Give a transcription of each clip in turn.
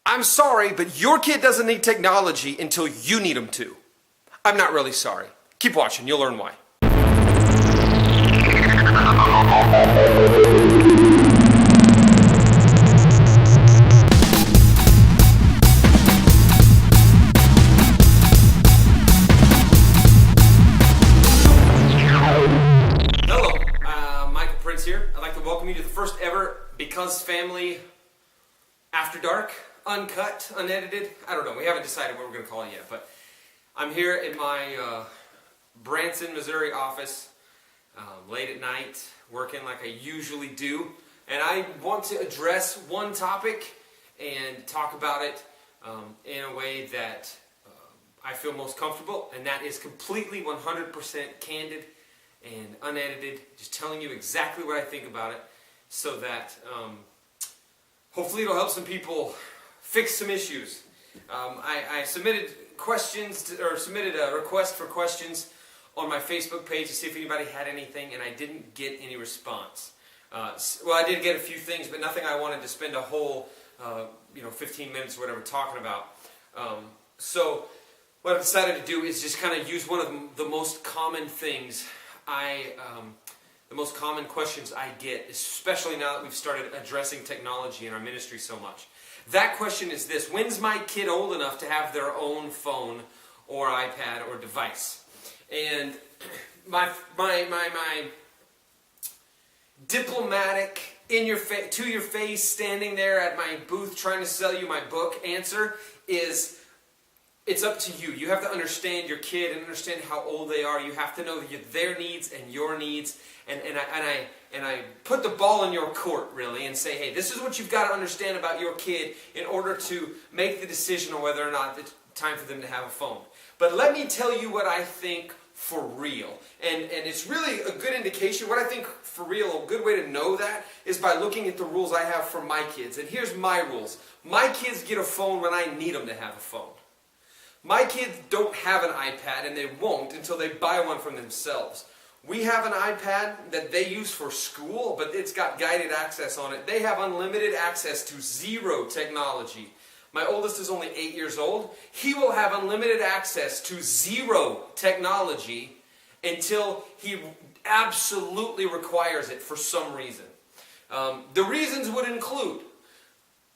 I'm sorry, but your kid doesn't need technology until you need them to. I'm not really sorry. Keep watching, you'll learn why. Hello, Michael Prince here. I'd like to welcome you to the first ever BecauseFamily After Dark, uncut, unedited. I don't know, we haven't decided what we're going to call it yet, but I'm here in my Branson, Missouri office, late at night, working like I usually do, and I want to address one topic and talk about it in a way that I feel most comfortable, and that is completely 100% candid and unedited, just telling you exactly what I think about it, so that hopefully it'll help some people fix some issues. I submitted submitted a request for questions on my Facebook page to see if anybody had anything, and I didn't get any response. Well, I did get a few things, but nothing I wanted to spend a whole 15 minutes or whatever talking about. So what I've decided to do is just kind of use one of the most common things the most common questions I get, especially now that we've started addressing technology in our ministry so much. That question is this: when's my kid old enough to have their own phone or iPad or device? And my diplomatic, to your face, standing there at my booth trying to sell you my book answer is, it's up to you. You have to understand your kid and understand how old they are. You have to know their needs and your needs. And I put the ball in your court, really, and say, hey, this is what you've got to understand about your kid in order to make the decision on whether or not it's time for them to have a phone. But let me tell you what I think for real. And it's really a good indication. What I think for real, a good way to know that is by looking at the rules I have for my kids. And here's my rules. My kids get a phone when I need them to have a phone. My kids don't have an iPad, and they won't until they buy one from themselves. We have an iPad that they use for school, but it's got guided access on it. They have unlimited access to zero technology. My oldest is only 8 years old. He will have unlimited access to zero technology until he absolutely requires it for some reason. The reasons would include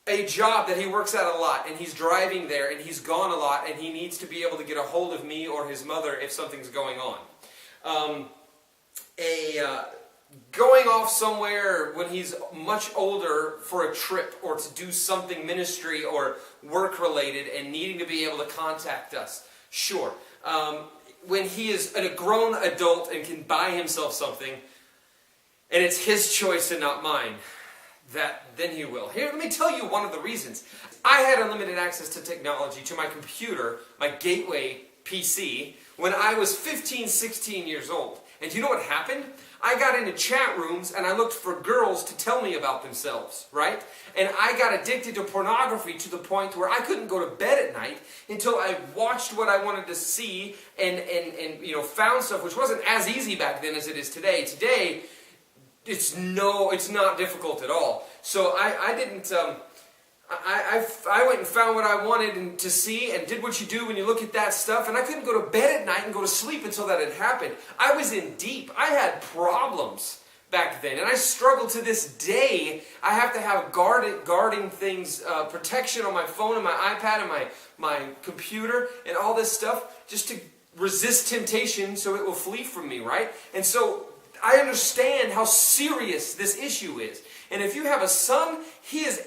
a job that he works at a lot, and he's driving there, and he's gone a lot, and he needs to be able to get a hold of me or his mother if something's going on. Going off somewhere when he's much older for a trip or to do something ministry or work related and needing to be able to contact us. Sure. When he is a grown adult and can buy himself something, and it's his choice and not mine, then he will. Here, let me tell you one of the reasons. I had unlimited access to technology, to my computer, my gateway PC, when I was 15, 16 years old. And you know what happened? I got into chat rooms and I looked for girls to tell me about themselves, right? And I got addicted to pornography to the point where I couldn't go to bed at night until I watched what I wanted to see and found stuff, which wasn't as easy back then as it is today. Today, it's not difficult at all. So I went and found what I wanted to see and did what you do when you look at that stuff, and I couldn't go to bed at night and go to sleep until that had happened. I was in deep. I had problems back then, and I struggle to this day. I have to have guarding things, protection on my phone and my iPad and my computer and all this stuff just to resist temptation so it will flee from me, right? And so I understand how serious this issue is. And if you have a son, 80%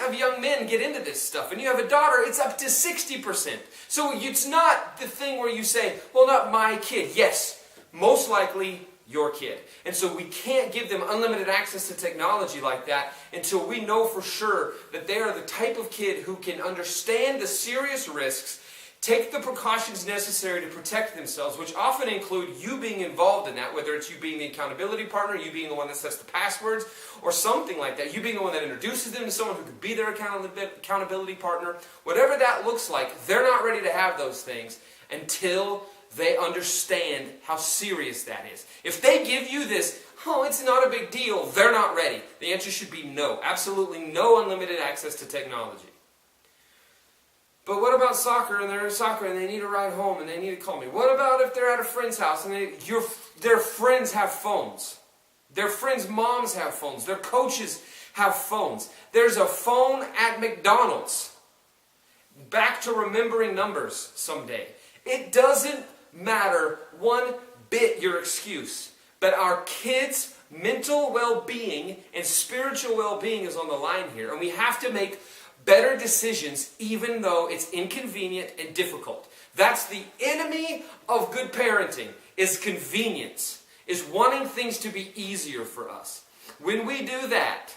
of young men get into this stuff. And you have a daughter, it's up to 60%. So it's not the thing where you say, well, not my kid. Yes, most likely your kid. And so we can't give them unlimited access to technology like that until we know for sure that they are the type of kid who can understand the serious risks, take the precautions necessary to protect themselves, which often include you being involved in that, whether it's you being the accountability partner, you being the one that sets the passwords, or something like that, you being the one that introduces them to someone who could be their accountability partner. Whatever that looks like, they're not ready to have those things until they understand how serious that is. If they give you this, oh, it's not a big deal, they're not ready. The answer should be no. Absolutely no unlimited access to technology. But what about soccer, and they're in soccer and they need a ride home and they need to call me? What about if they're at a friend's house and their friends have phones? Their friends' moms have phones. Their coaches have phones. There's a phone at McDonald's. Back to remembering numbers someday. It doesn't matter one bit your excuse, but our kids' mental well-being and spiritual well-being is on the line here, and we have to make better decisions even though it's inconvenient and difficult. That's the enemy of good parenting, is convenience, is wanting things to be easier for us. When we do that,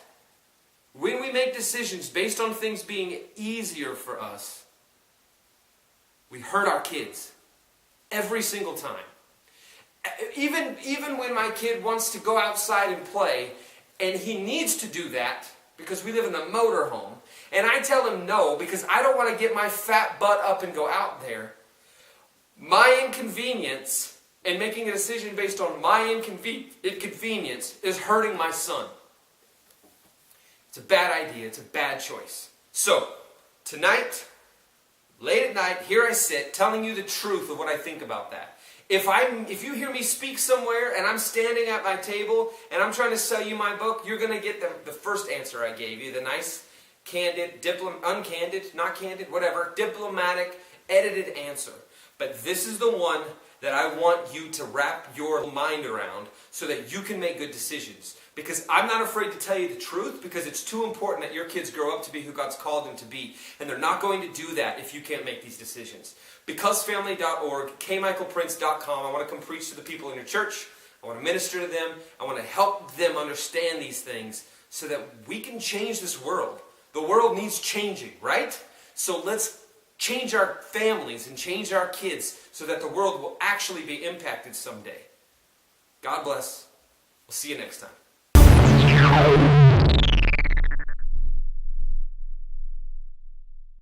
when we make decisions based on things being easier for us, we hurt our kids every single time. Even when my kid wants to go outside and play, and he needs to do that because we live in a motorhome, and I tell him no because I don't want to get my fat butt up and go out there, my inconvenience and making a decision based on my inconvenience is hurting my son. It's a bad idea. It's a bad choice. So, tonight, late at night, here I sit telling you the truth of what I think about that. If you hear me speak somewhere and I'm standing at my table and I'm trying to sell you my book, you're going to get the first answer I gave you, the nice, candid, uncandid, not candid, whatever, diplomatic, edited answer. But this is the one that I want you to wrap your mind around so that you can make good decisions. Because I'm not afraid to tell you the truth, because it's too important that your kids grow up to be who God's called them to be. And they're not going to do that if you can't make these decisions. BecauseFamily.org, kmichaelprince.com. I want to come preach to the people in your church. I want to minister to them. I want to help them understand these things so that we can change this world. The world needs changing, right? So let's change our families and change our kids so that the world will actually be impacted someday. God bless. We'll see you next time.